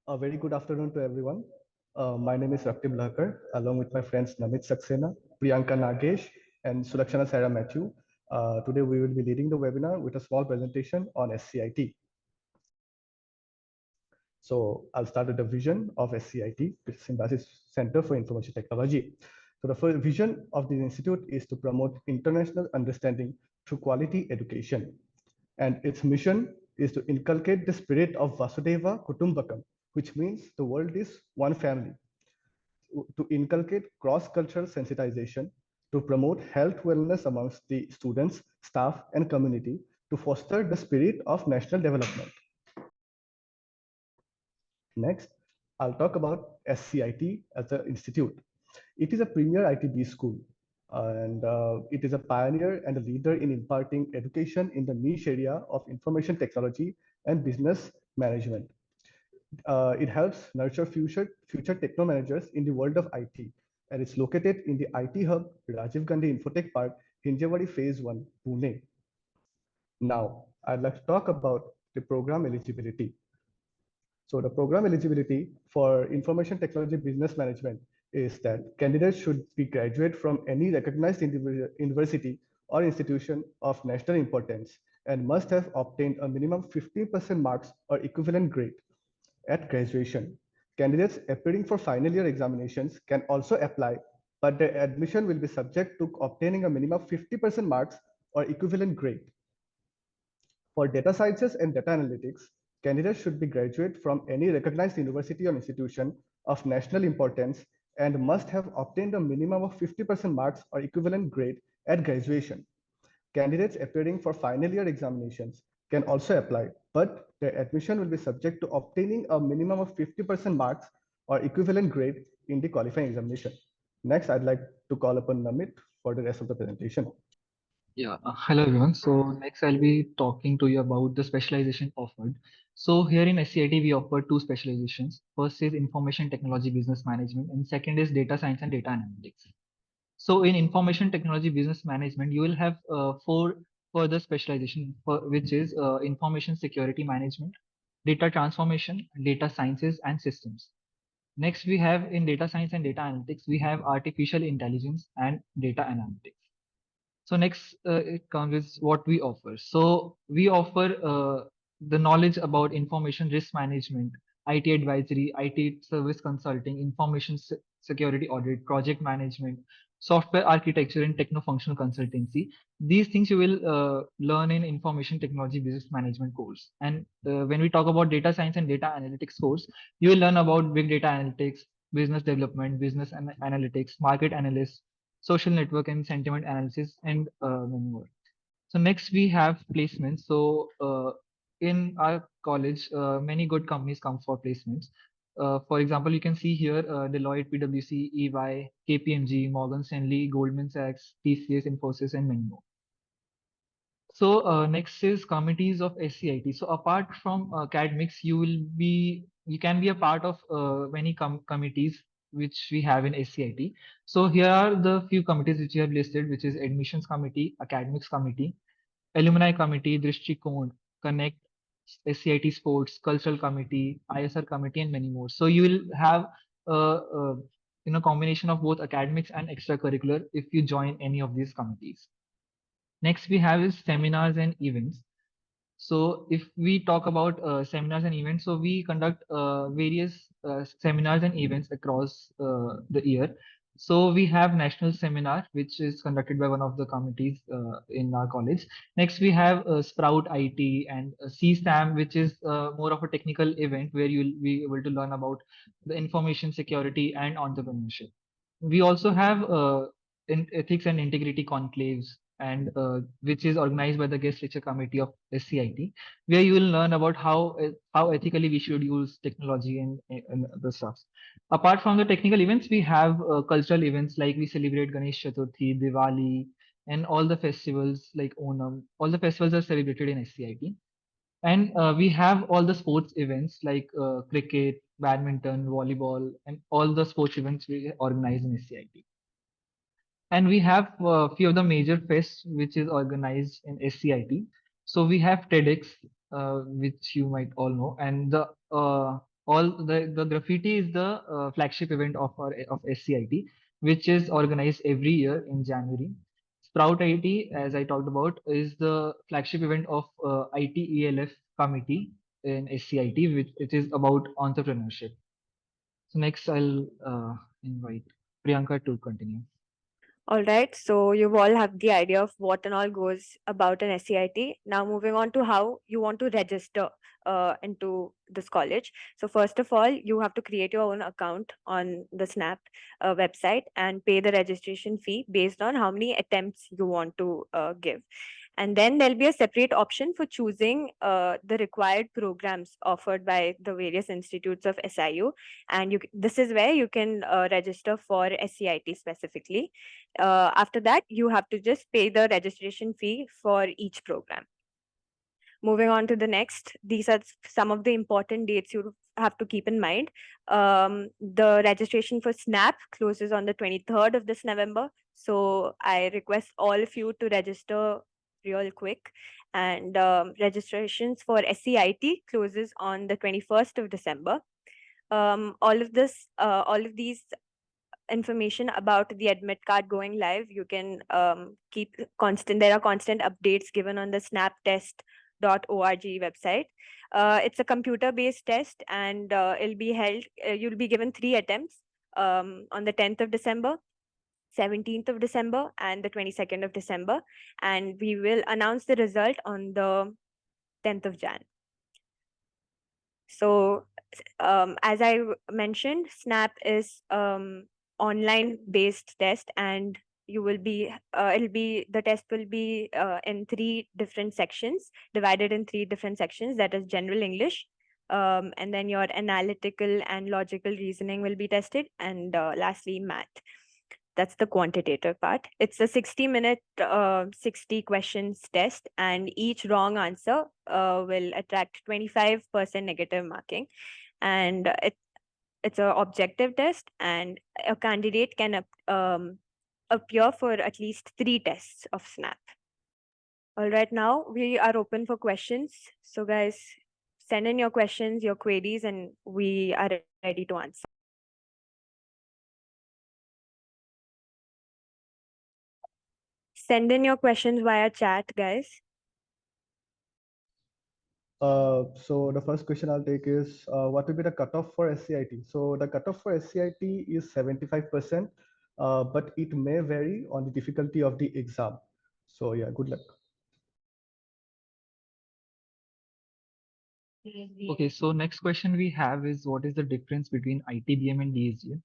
A very good afternoon to everyone. My name is Raktib Lahkar, along with my friends Namit Saxena, Priyanka Nagesh, and Sulakshana Sarah Matthew. Today we will be leading the webinar with a small presentation on SCIT. So I'll start with the vision of SCIT, which is Symbiosis Center for Information Technology. So the first vision of the institute is to promote international understanding through quality education. And its mission is to inculcate the spirit of Vasudeva Kutumbakam, which means the world is one family, to inculcate cross-cultural sensitization, to promote health wellness amongst the students, staff, and community, to foster the spirit of national development. Next, I'll talk about SCIT as an institute. It is a premier ITB school, and it is a pioneer and a leader in imparting education in the niche area of information technology and business management. It helps nurture future techno managers in the world of IT, and it's located in the IT hub, Rajiv Gandhi Infotech Park, Hinjewadi Phase 1, Pune. Now, I'd like to talk about the program eligibility. So the program eligibility for information technology business management is that candidates should be graduate from any recognized university or institution of national importance and must have obtained a minimum 50% marks or equivalent grade at graduation. Candidates appearing for final year examinations can also apply, but their admission will be subject to obtaining a minimum 50% marks or equivalent grade. For data sciences and data analytics, candidates should be graduate from any recognized university or institution of national importance and must have obtained a minimum of 50% marks or equivalent grade at graduation. Candidates appearing for final year examinations can also apply, but their admission will be subject to obtaining a minimum of 50% marks or equivalent grade in the qualifying examination. Next, I'd like to call upon Namit for the rest of the presentation. Yeah, hello everyone. So next I'll be talking to you about the specialization offered. So here in SCIT we offer two specializations. First is information technology business management and second is data science and data analytics. So in information technology business management, you will have four further specialization, which is information security management, data transformation, data sciences and systems. Next we have in data science and data analytics, we have artificial intelligence and data analytics. So next, it comes with what we offer. So we offer the knowledge about information risk management, IT advisory, IT service consulting, information security audit, project management, software architecture, and techno-functional consultancy. These things you will learn in information technology business management course. And when we talk about data science and data analytics course, you will learn about big data analytics, business development, business analytics, market analysis, social network and sentiment analysis, and many more. So next we have placements. So in our college, many good companies come for placements. For example, you can see here Deloitte, PwC, EY, KPMG, Morgan Stanley, Goldman Sachs, TCS, Infosys, and many more. So next is committees of SCIT. So apart from academics, you can be a part of many committees which we have in SCIT. So here are the few committees which you have listed, which is admissions committee, academics committee, alumni committee, Drishtikon, Connect, SCIT sports, cultural committee, ISR committee, and many more. So you will have combination of both academics and extracurricular if you join any of these committees. Next we have is seminars and events. So if we talk about seminars and events, so we conduct various seminars and events across the year. So we have national seminar, which is conducted by one of the committees in our college. Next we have Sprout IT and CSAM, which is more of a technical event where you will be able to learn about the information security and entrepreneurship. We also have ethics and integrity conclaves, and which is organized by the guest lecture committee of SCIT, where you will learn about how ethically we should use technology and the stuff. Apart from the technical events, we have cultural events like we celebrate Ganesh Chaturthi, Diwali, and all the festivals like Onam. All the festivals are celebrated in SCIT. And we have all the sports events like cricket, badminton, volleyball, and all the sports events we organize in SCIT. And we have a few of the major fests which is organized in SCIT. So we have TEDx, which you might all know, and the The graffiti is the flagship event of SCIT, which is organized every year in January. Sprout IT, as I talked about, is the flagship event of ITELF committee in SCIT, which it is about entrepreneurship. So next, I'll invite Priyanka to continue. All right, so you all have the idea of what and all goes about an SCIT. Now, moving on to how you want to register into this college. So, first of all, you have to create your own account on the SNAP website and pay the registration fee based on how many attempts you want to give. And then there'll be a separate option for choosing the required programs offered by the various institutes of SIU. And this is where you can register for SCIT specifically. After that, you have to just pay the registration fee for each program. Moving on to the next, these are some of the important dates you have to keep in mind. The registration for SNAP closes on the 23rd of this November. So I request all of you to register real quick. And registrations for SCIT closes on the 21st of December. All of these information about the admit card going live, you can keep constant. There are constant updates given on the snaptest.org website. It's a computer-based test, and it'll be held. You'll be given 3 attempts on the 10th of December, 17th of December, and the 22nd of December, and we will announce the result on the 10th of Jan. So, as I mentioned, SNAP is online based test, and you will be the test will be in 3 different sections, divided in 3 different sections, that is general English, and then your analytical and logical reasoning will be tested, and lastly math. That's the quantitative part. It's a 60-minute 60 questions test, and each wrong answer will attract 25% negative marking, and it's an objective test, and a candidate can appear for at least 3 tests of SNAP. All right, now we are open for questions. So guys, send in your questions, your queries, and we are ready to answer. Send in your questions via chat, guys. So the first question I'll take is, what will be the cutoff for SCIT? So the cutoff for SCIT is 75%, but it may vary on the difficulty of the exam. So yeah, good luck. Okay, so next question we have is, what is the difference between ITBM and DSDA?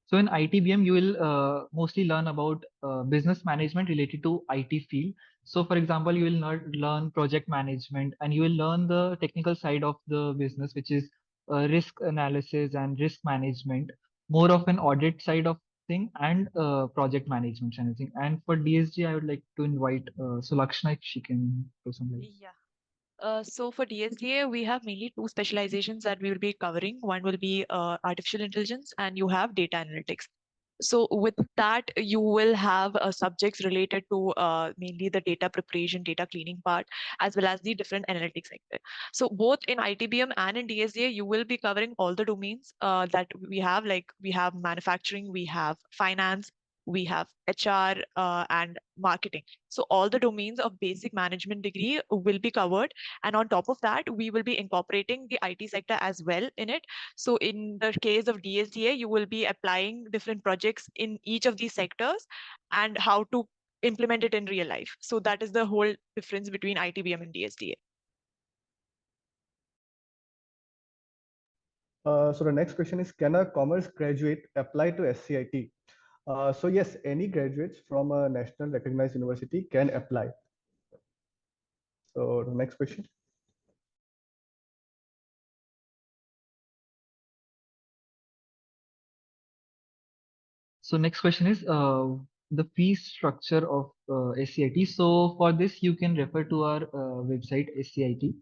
So in ITBM, you will mostly learn about business management related to IT field. So for example, you will learn project management, and you will learn the technical side of the business, which is risk analysis and risk management, more of an audit side of thing, and project management kind of thing. And for DSG, I would like to invite Sulakshana if she can do some light. Yeah. So for DSDA, we have mainly 2 specializations that we will be covering. One will be artificial intelligence, and you have data analytics. So with that, you will have subjects related to mainly the data preparation, data cleaning part, as well as the different analytics sector. So both in ITBM and in DSDA, you will be covering all the domains that we have. Like we have manufacturing, we have finance, we have HR and marketing. So all the domains of basic management degree will be covered. And on top of that, we will be incorporating the IT sector as well in it. So in the case of DSDA, you will be applying different projects in each of these sectors and how to implement it in real life. So that is the whole difference between ITBM and DSDA. So the next question is, can a commerce graduate apply to SCIT? So yes, any graduates from a national recognized university can apply. So the next question. So next question is the fee structure of SCIT. So for this, you can refer to our website SCIT,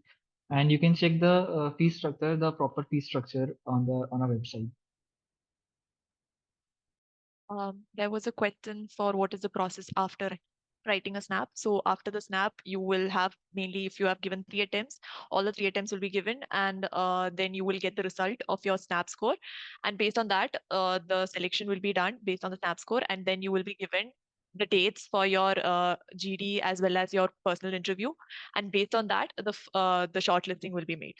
and you can check the fee structure, the proper fee structure on our website. There was a question for what is the process after writing a snap. So after the snap, you will have mainly, if you have given 3 attempts, all the 3 attempts will be given, and then you will get the result of your snap score. And based on that, the selection will be done based on the snap score, and then you will be given the dates for your GD as well as your personal interview. And based on that, the shortlisting will be made.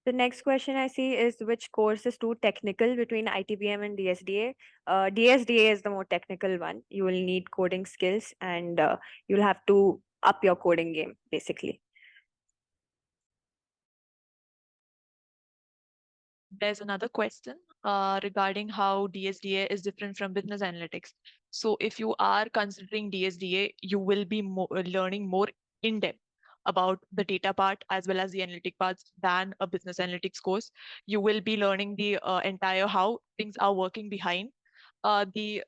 The next question I see is which course is too technical between ITBM and DSDA? DSDA is the more technical one. You will need coding skills and you'll have to up your coding game, basically. There's another question regarding how DSDA is different from business analytics. So if you are considering DSDA, you will be learning more in depth about the data part as well as the analytic parts than a business analytics course. You will be learning the entire how things are working behind the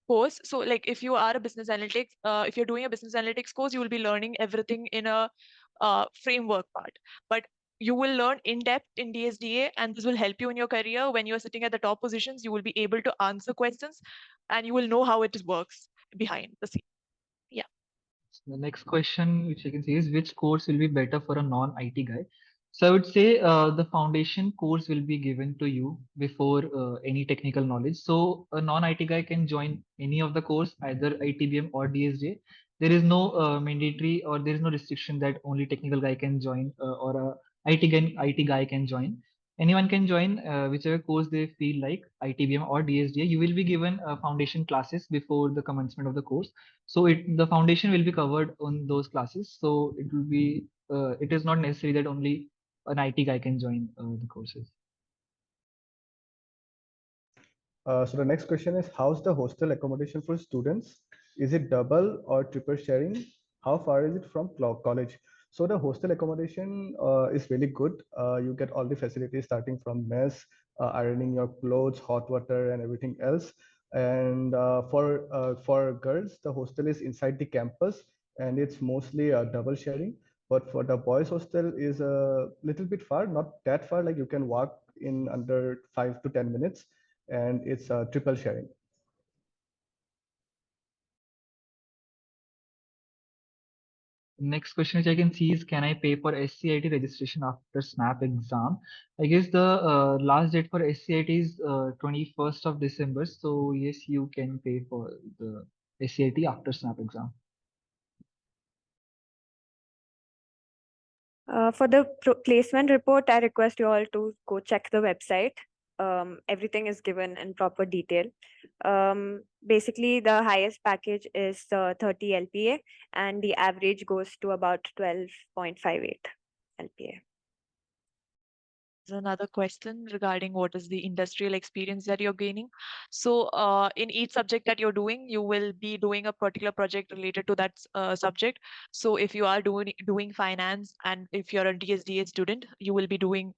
course. So like if you are a business analytics, if you're doing a business analytics course, you will be learning everything in a framework part. But you will learn in depth in DSDA, and this will help you in your career. When you're sitting at the top positions, you will be able to answer questions and you will know how it works behind the scene. Yeah. The next question, which I can see, is which course will be better for a non-IT guy? So I would say the foundation course will be given to you before any technical knowledge. So a non-IT guy can join any of the course, either ITBM or DSJ. There is no mandatory or there is no restriction that only technical guy can join or a IT guy can join. Anyone can join whichever course they feel like, ITBM or DSDA. You will be given foundation classes before the commencement of the course. So the foundation will be covered on those classes. So it will be it is not necessary that only an IT guy can join the courses. So the next question is, how's the hostel accommodation for students? Is it double or triple sharing? How far is it from college? So the hostel accommodation is really good. You get all the facilities starting from mess, ironing your clothes, hot water, and everything else. And for girls, the hostel is inside the campus, and it's mostly double sharing. But for the boys' hostel is a little bit far, not that far. Like you can walk in under 5 to 10 minutes, and it's triple sharing. Next question which I can see is, can I pay for SCIT registration after SNAP exam? I guess the last date for SCIT is 21st of December. So yes, you can pay for the SCIT after SNAP exam. For the placement report, I request you all to go check the website. Everything is given in proper detail. Basically, the highest package is 30 LPA, and the average goes to about 12.58 LPA. There's another question regarding what is the industrial experience that you're gaining. So in each subject that you're doing, you will be doing a particular project related to that subject. So if you are doing finance, and if you're a DSDA student, you will be doing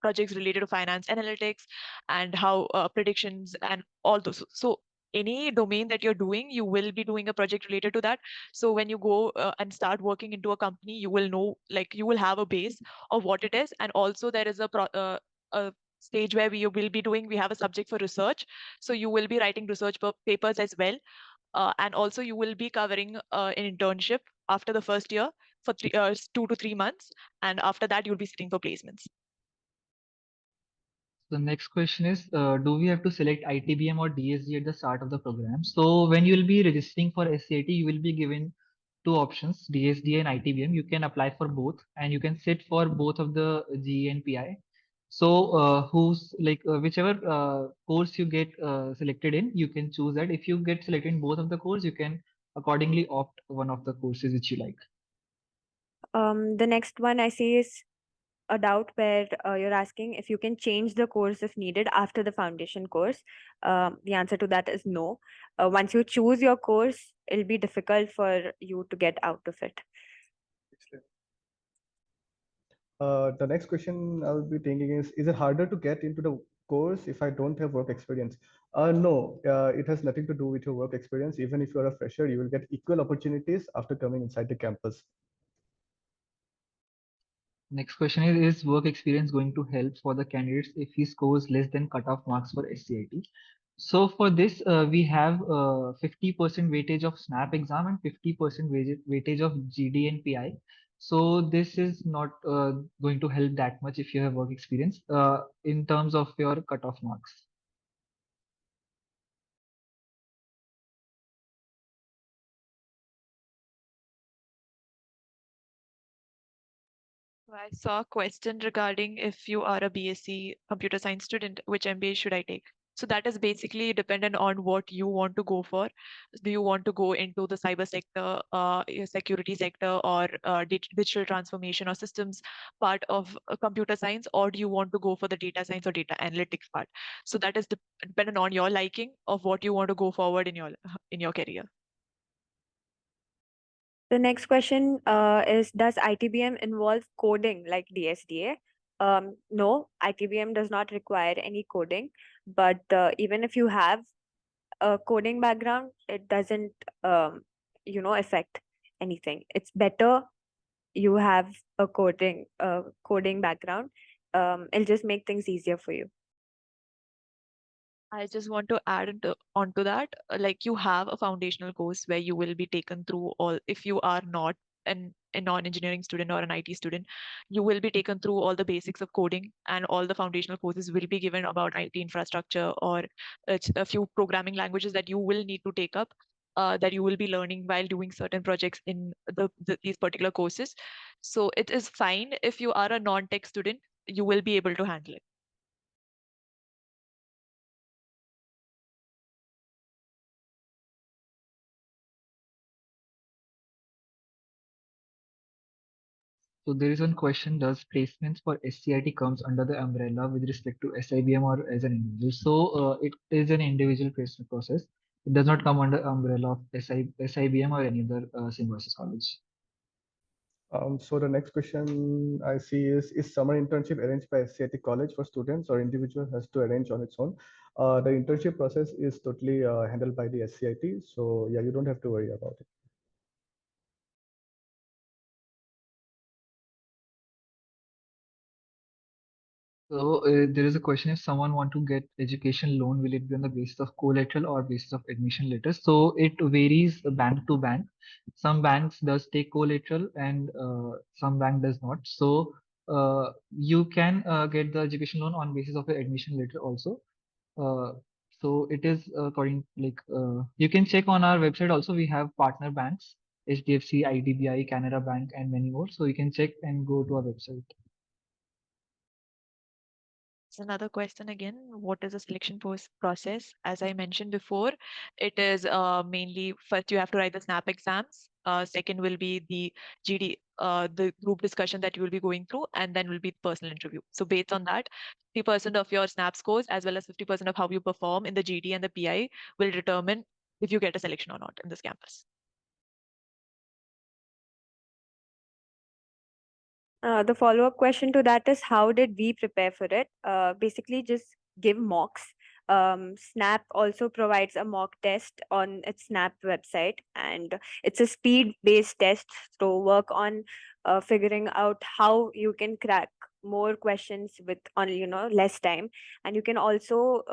projects related to finance analytics and how predictions and all those. So any domain that you're doing, you will be doing a project related to that. So when you go and start working into a company, you will know, like you will have a base of what it is. And also there is a stage where we will be doing, we have a subject for research. So you will be writing research papers as well. And also you will be covering an internship after the first year for 2 to 3 months. And after that, you'll be sitting for placements. The next question is, do we have to select ITBM or DSG at the start of the program? So when you will be registering for SCIT, you will be given two options, DSDA and ITBM. You can apply for both, and you can sit for both of the GE and PI. So whichever course you get selected in, you can choose that. If you get selected in both of the course, you can accordingly opt one of the courses which you like. The next one I see is a doubt where you're asking if you can change the course if needed after the foundation course. The answer to that is no. Once you choose your course, it'll be difficult for you to get out of it. The next question I'll be thinking is it harder to get into the course if I don't have work experience? No, it has nothing to do with your work experience. Even if you're a fresher, you will get equal opportunities after coming inside the campus. Next question is work experience going to help for the candidates if he scores less than cutoff marks for SCIT? So for this, we have 50% weightage of SNAP exam and 50% weightage of GD and PI. So this is not going to help that much if you have work experience in terms of your cutoff marks. I saw a question regarding if you are a BSc computer science student, which MBA should I take? So that is basically dependent on what you want to go for. Do you want to go into the cyber sector, security sector, or digital transformation or systems part of computer science, or do you want to go for the data science or data analytics part? So that is dependent on your liking of what you want to go forward in your career. The next question is, does ITBM involve coding like DSDA? No, ITBM does not require any coding, but even if you have a coding background, it doesn't, affect anything. It's better you have a coding background. It'll just make things easier for you. I just want to add onto that, like you have a foundational course where you will be taken through all, if you are not a non-engineering student or an IT student, you will be taken through all the basics of coding, and all the foundational courses will be given about IT infrastructure or a few programming languages that you will need to take up, that you will be learning while doing certain projects in these particular courses. So it is fine if you are a non-tech student, you will be able to handle it. So there is one question, does placements for SCIT comes under the umbrella with respect to SIBM or as an individual? So it is an individual placement process. It does not come under umbrella of SIBM or any other Symbiosis college. So the next question I see is summer internship arranged by SCIT college for students or individual has to arrange on its own? The internship process is totally handled by the SCIT. So yeah, you don't have to worry about it. So there is a question, if someone want to get education loan, will it be on the basis of collateral or basis of admission letters? So it varies bank to bank. Some banks does take collateral and some bank does not. So you can get the education loan on basis of the admission letter also. Uh, so it is according, like you can check on our website also. We have partner banks, HDFC, ITBI, Canara Bank, and many more. So you can check and go to our website. Another question again, what is the selection process? As I mentioned before, it is mainly first you have to write the SNAP exams. Second will be the GD, the group discussion that you will be going through, and then will be the personal interview. So based on that, 50% of your SNAP scores as well as 50% of how you perform in the GD and the PI will determine if you get a selection or not in this campus. The follow-up question to that is, how did we prepare for it? Basically, just give mocks. Snap also provides a mock test on its Snap website, and it's a speed-based test. So work on figuring out how you can crack more questions with on less time, and you can also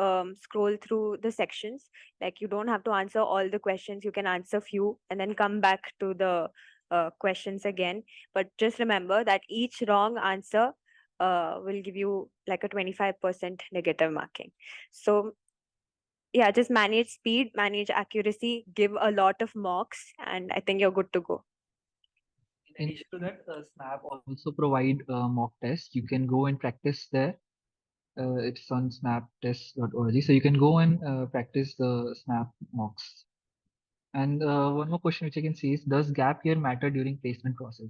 scroll through the sections. Like, you don't have to answer all the questions. You can answer few and then come back to the questions again. But just remember that each wrong answer will give you like a 25% negative marking. So yeah, just manage speed, manage accuracy, give a lot of mocks, and I think you're good to go. In addition to that, Snap also provide mock tests. You can go and practice there. It's on snaptest.org. So you can go and practice the Snap mocks. And one more question which I can see is, does gap year matter during placement process?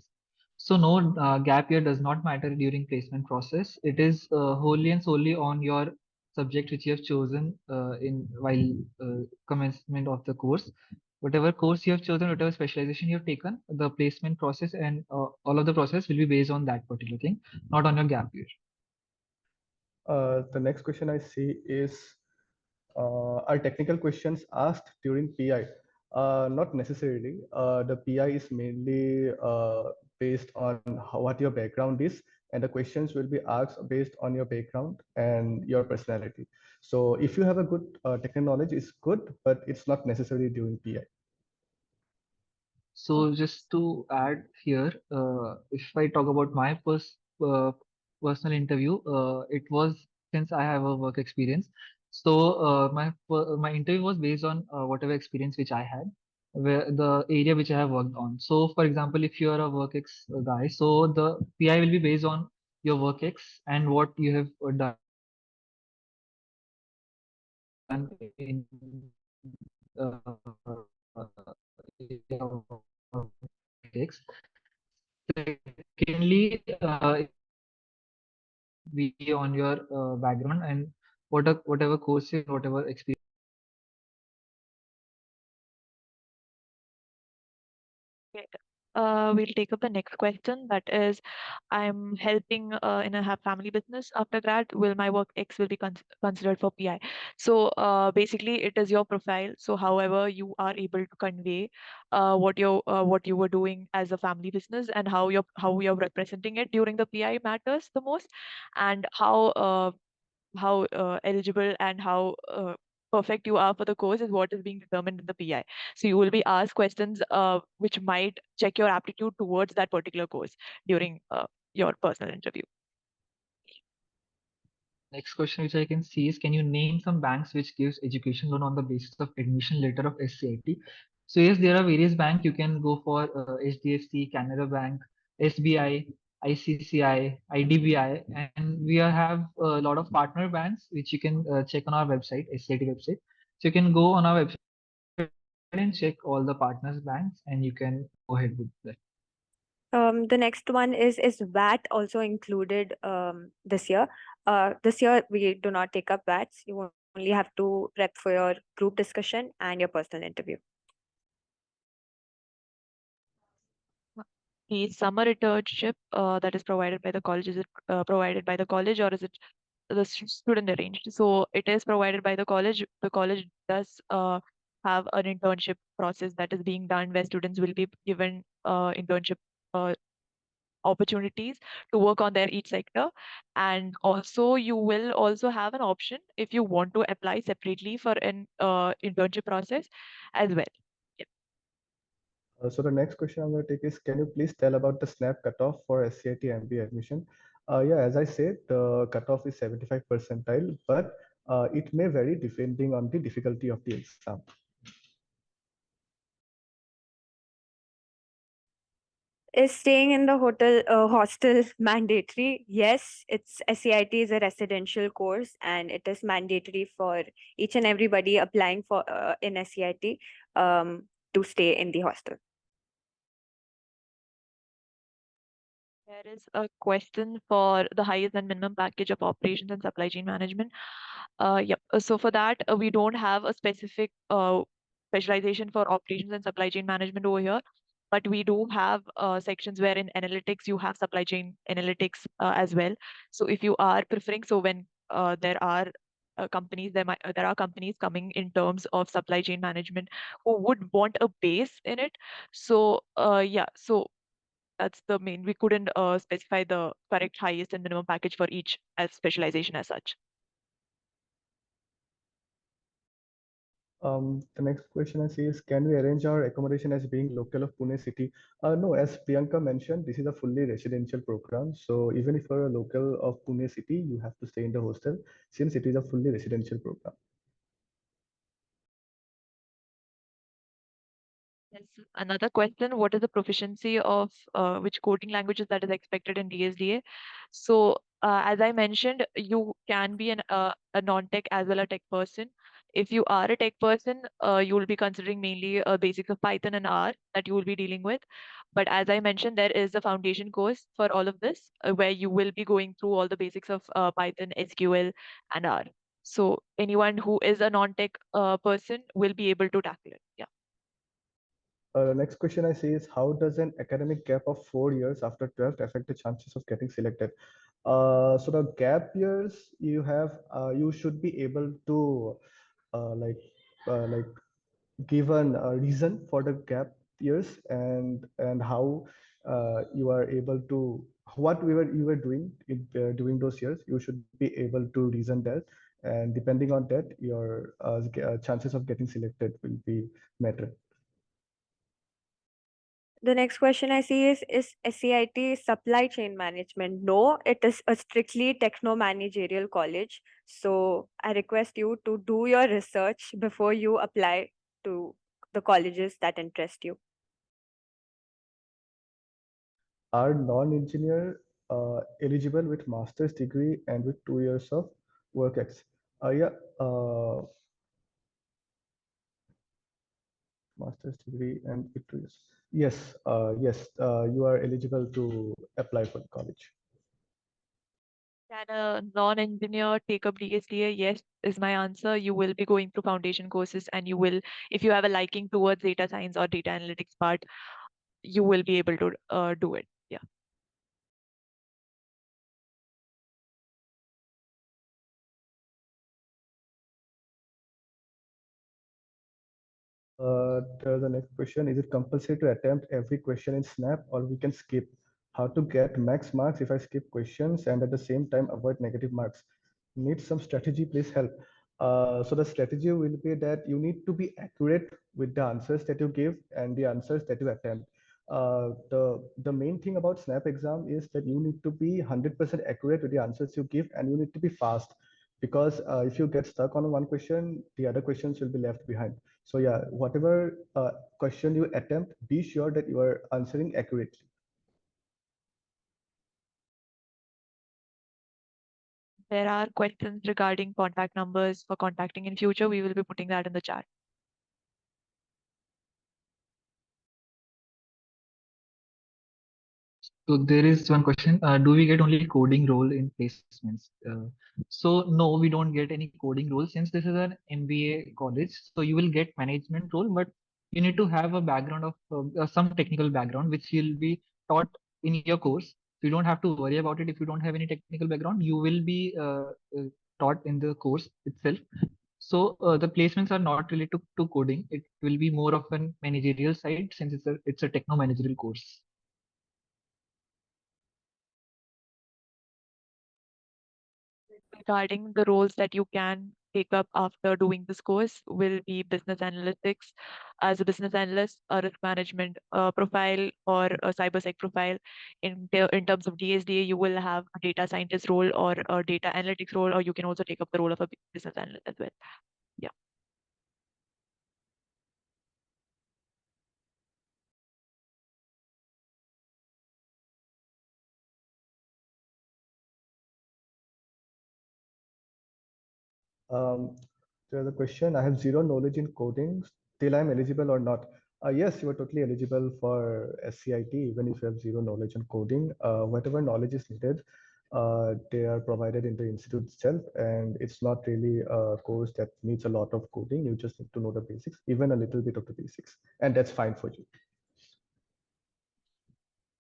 So no, gap year does not matter during placement process. It is wholly and solely on your subject which you have chosen in while commencement of the course. Whatever course you have chosen, whatever specialization you have taken, the placement process and all of the process will be based on that particular thing, not on your gap year. The next question I see is, are technical questions asked during PI? Not necessarily. The PI is mainly based on what your background is. and the questions will be asked based on your background and your personality. So if you have a good technical knowledge, it's good, but it's not necessary during PI. So just to add here, if I talk about my personal interview, it was since I have a work experience. So my interview was based on whatever experience which I had, where the area which I have worked on. So for example, if you are a work ex guy, so the PI will be based on your work ex and what you have done in your work ex. Secondly, be on your background and whatever courses, whatever experience. Okay. We'll take up the next question. That is, I'm helping in a family business after grad. Will my work X will be considered for PI? So basically, it is your profile. So however you are able to convey what you were doing as a family business and how you're representing it during the PI matters the most, and how eligible and how perfect you are for the course is what is being determined in the PI. So you will be asked questions which might check your aptitude towards that particular course during your personal interview. Next question which I can see is, can you name some banks which gives education loan on the basis of admission letter of SCIT? So yes, there are various banks. You can go for HDFC, Canara Bank, SBI, ICCI, IDBI, and we have a lot of partner banks which you can check on our website, SCIT website. So you can go on our website and check all the partners banks, and you can go ahead with that. The next one is VAT also included this year? This year we do not take up VATs. You only have to prep for your group discussion and your personal interview. The summer internship that is provided by the college, is it provided by the college or is it the student arranged? So it is provided by the college. The college does have an internship process that is being done where students will be given internship opportunities to work on their each sector, and also you will also have an option if you want to apply separately for an internship process as well. So the next question I'm going to take is, can you please tell about the SNAP cutoff for SCIT MBA admission? Yeah, as I said, the cutoff is 75 percentile, but it may vary depending on the difficulty of the exam. Is staying in the hostel mandatory? Yes, it's SCIT is a residential course and it is mandatory for each and everybody applying for in SCIT to stay in the hostel. There is a question for the highest and minimum package of operations and supply chain management. Yep. So for that, we don't have a specific specialization for operations and supply chain management over here, but we do have sections where in analytics you have supply chain analytics as well. So if you are preferring, so when there are companies, there are companies coming in terms of supply chain management who would want a base in it. So yeah, so that's the main. We couldn't specify the correct highest and minimum package for each as specialization as such. The next question I see is, can we arrange our accommodation as being local of Pune city? No, as Priyanka mentioned, this is a fully residential program. So even if you're a local of Pune city, you have to stay in the hostel since it is a fully residential program. Yes. Another question, what is the proficiency of which coding languages that is expected in DSDA? So as I mentioned, you can be a non-tech as well a tech person. If you are a tech person, you will be considering mainly basics of Python and R that you will be dealing with. But as I mentioned, there is a foundation course for all of this where you will be going through all the basics of Python, SQL, and R. So anyone who is a non-tech person will be able to tackle it. Yeah. The next question I see is, how does an academic gap of 4 years after 12th affect the chances of getting selected? So the gap years you have, you should be able to like given a reason for the gap years and how you are able to what you were doing during those years. You should be able to reason that, and depending on that, your chances of getting selected will be better. The next question I see is SCIT supply chain management? No, it is a strictly techno-managerial college. So I request you to do your research before you apply to the colleges that interest you. Are non-engineer eligible with master's degree and with 2 years of work ex? Yeah, master's degree and with 2 years. Yes, yes, you are eligible to apply for the college. Can a non-engineer take up DSDA? Yes, is my answer. You will be going through foundation courses, and you will, if you have a liking towards data science or data analytics part, you will be able to do it. Yeah. The next question, is it compulsory to attempt every question in Snap, or we can skip? How to get max marks if I skip questions and at the same time avoid negative marks? Need some strategy, please help. So the strategy will be that you need to be accurate with the answers that you give and the answers that you attempt. The main thing about Snap exam is that you need to be 100% accurate with the answers you give, and you need to be fast, because if you get stuck on one question, the other questions will be left behind. So yeah, whatever question you attempt, be sure that you are answering accurately. There are questions regarding contact numbers for contacting in future. We will be putting that in the chat. So there is one question, do we get only coding role in placements? So no, we don't get any coding role since this is an MBA college. So you will get management role, but you need to have a background of some technical background, which you'll be taught in your course. So you don't have to worry about it if you don't have any technical background. You will be taught in the course itself. So the placements are not related to coding. It will be more of an managerial side since it's a techno managerial course. Regarding the roles that you can take up after doing this course will be business analytics as a business analyst, a risk management profile, or a cybersec profile. In terms of DSDA, you will have a data scientist role or a data analytics role, or you can also take up the role of a business analyst as well. Yeah. There's a question, I have zero knowledge in coding, still I'm eligible or not? Yes, you are totally eligible for SCIT, even if you have zero knowledge in coding. Whatever knowledge is needed, they are provided in the institute itself, and it's not really a course that needs a lot of coding. You just need to know the basics, even a little bit of the basics, and that's fine for you.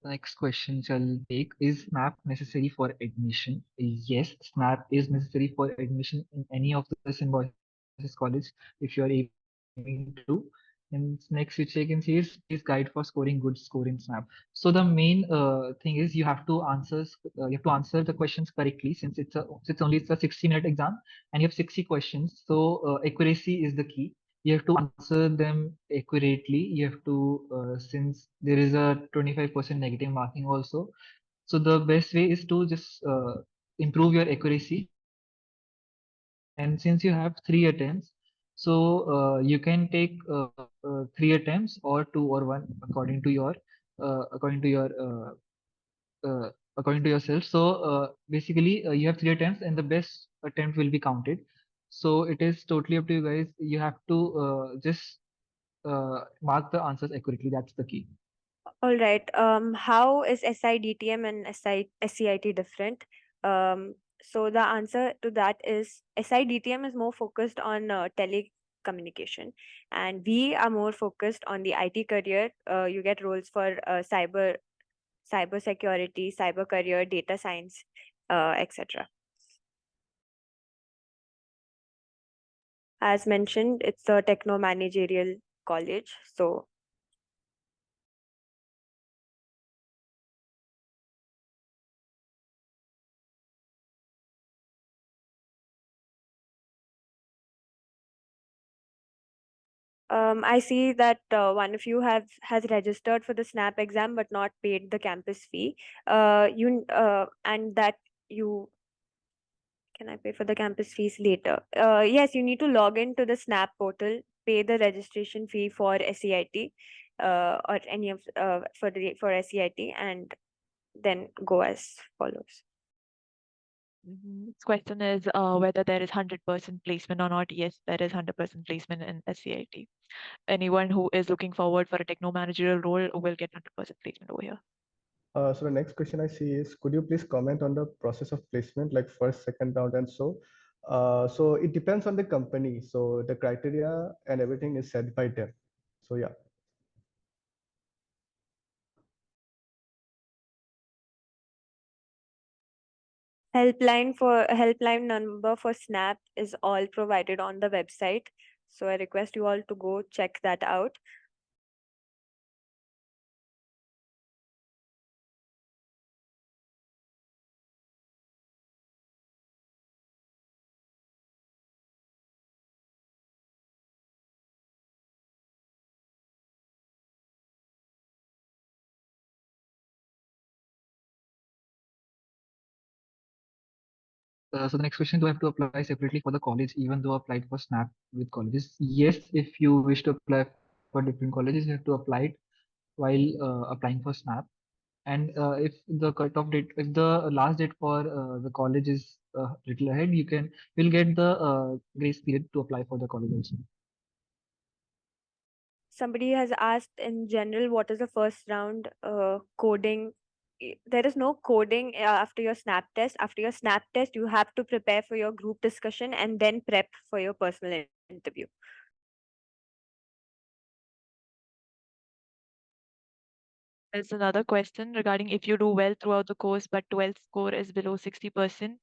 Next question shall take, is SNAP necessary for admission? Yes, SNAP is necessary for admission in any of the Symbiosis college if you are aiming to. And next which I can see is guide for scoring good score in SNAP. So the main thing is you have to answer the questions correctly, since it's a 60-minute exam and you have 60 questions. So accuracy is the key. You have to answer them accurately. You have to, since there is a 25% negative marking also. So the best way is to just improve your accuracy. And since you have 3 attempts, so you can take 3 attempts or 2 or 1 according to your according to yourself. So basically you have 3 attempts and the best attempt will be counted. So it is totally up to you guys. You have to just mark the answers accurately. That's the key. All right. How is SIDTM and SCIT different? So the answer to that is SIDTM is more focused on telecommunication, and we are more focused on the IT career. You get roles for cyber security, cyber career, data science, etc. As mentioned, it's a techno managerial college, so I see that one of you has registered for the SNAP exam but not paid the campus fee. And that you can I pay for the campus fees later? Yes, you need to log into the SNAP portal, pay the registration fee for SCIT, or any of for SCIT, and then go as follows. This question is whether there is 100% placement or not. Yes, there is 100% placement in SCIT. Anyone who is looking forward for a techno managerial role will get 100% placement over here. So the next question I see is, could you please comment on the process of placement, like first, second round, and so? So it depends on the company. So the criteria and everything is set by them. So yeah. Helpline number for SNAP is all provided on the website. So I request you all to go check that out. So the next question, do I have to apply separately for the college even though applied for SNAP with colleges? Yes, if you wish to apply for different colleges, you have to apply it while applying for SNAP. And if the cutoff date, if the last date for the college is little ahead, you'll get the grace period to apply for the college also. Somebody has asked in general, what is the first round coding? There is no coding after your SNAP test. After your SNAP test, you have to prepare for your group discussion and then prep for your personal interview. There's another question regarding if you do well throughout the course, but 12th score is below 60%,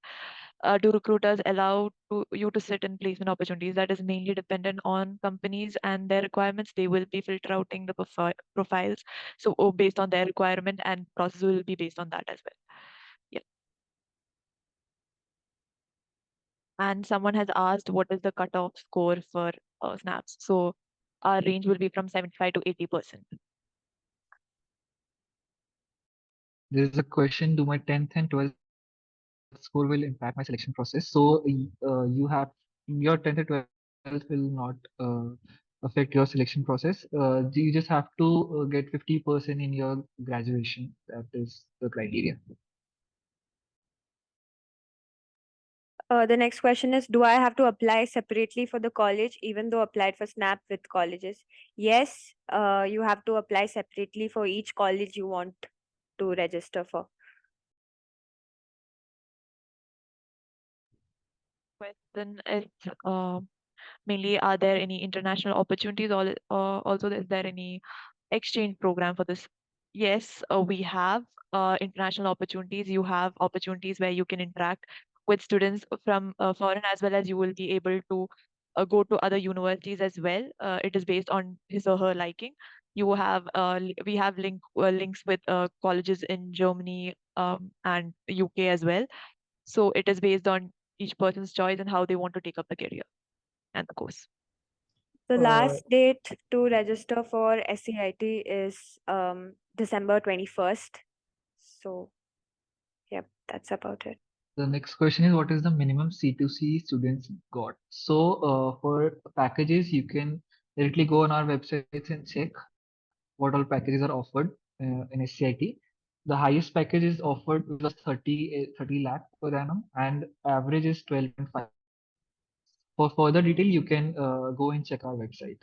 do recruiters allow you to sit in placement opportunities? That is mainly dependent on companies and their requirements. They will be filter outing the profiles. So based on their requirement, and process will be based on that as well. Yeah. And someone has asked what is the cutoff score for snaps. So our range will be from 75 to 80%. There's a question, do my 10th and 12th score will impact my selection process? So you have your 10th and 12th will not affect your selection process. You just have to get 50% in your graduation. That is the criteria. The next question is, do I have to apply separately for the college even though applied for SNAP with colleges? Yes, you have to apply separately for each college you want to register for. Question is mainly, are there any international opportunities, or also is there any exchange program for this? Yes, we have international opportunities. You have opportunities where you can interact with students from foreign, as well as you will be able to go to other universities as well. It is based on his or her liking. You have we have links with colleges in Germany and UK as well. So it is based on each person's choice and how they want to take up the career and the course. The last date to register for SCIT is December 21st. So, yep, that's about it. The next question is, what is the minimum C2C students got? So for packages, you can directly go on our websites and check what all packages are offered in SCIT. The highest package is offered, which was 30 lakh per annum, and average is 12.5. For further detail, you can go and check our website.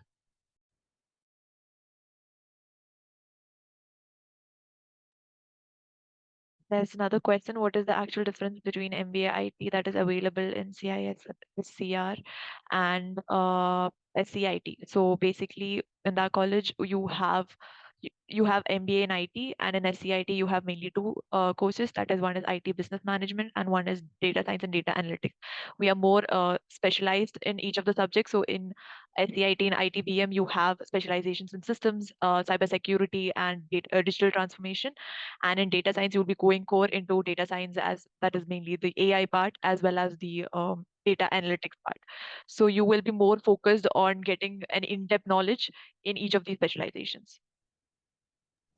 There's another question. What is the actual difference between MBA IT that is available in CIS, CR, and SCIT? So basically, in that college, you have MBA in IT, and in SCIT, you have mainly two courses. That is, one is IT business management, and one is data science and data analytics. We are more specialized in each of the subjects. So in SCIT and ITBM, you have specializations in systems, cybersecurity, and digital transformation. And in data science, you'll be going core into data science, as that is mainly the AI part, as well as the data analytics part. So you will be more focused on getting an in-depth knowledge in each of these specializations.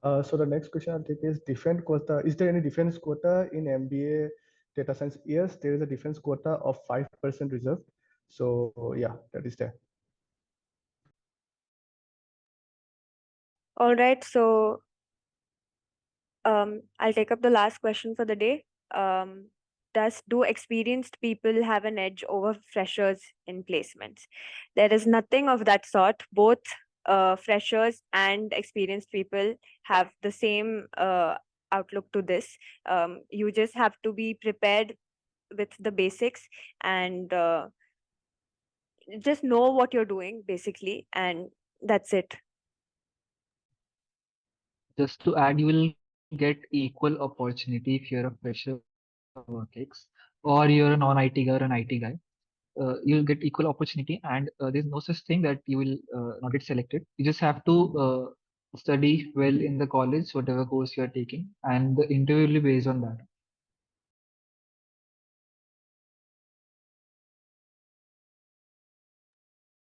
So the next question I'll take is defense quota. Is there any defense quota in MBA data science? Yes, there is a defense quota of 5% reserved. So yeah, that is there. All right, so I'll take up the last question for the day. Do experienced people have an edge over freshers in placements? There is nothing of that sort. Both freshers and experienced people have the same outlook to this. You just have to be prepared with the basics and just know what you're doing, basically, and that's it. Just to add, you will get equal opportunity if you're a fresher work ex, or you're a non-IT guy or an IT guy. You'll get equal opportunity, and there's no such thing that you will not get selected. You just have to study well in the college, whatever course you are taking, and the interview will be based on that.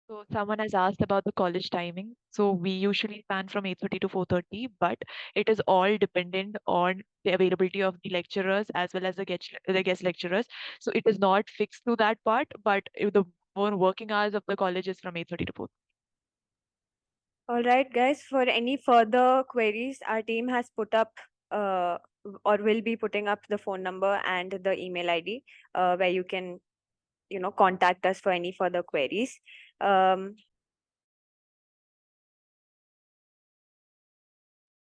So someone has asked about the college timing. So we usually span from 8:30 to 4:30, but it is all dependent on the availability of the lecturers as well as the guest lecturers. So it is not fixed to that part, but if the more working hours of the college is from 8:30 to 4:30. All right, guys, for any further queries, our team has put up or will be putting up the phone number and the email ID where you can, contact us for any further queries.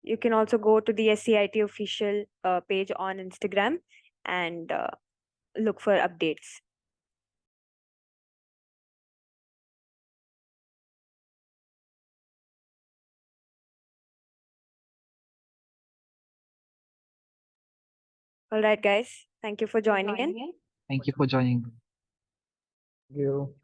You can also go to the SCIT official page on Instagram and look for updates. All right, guys. Thank you for joining in. Thank you for joining. Thank you.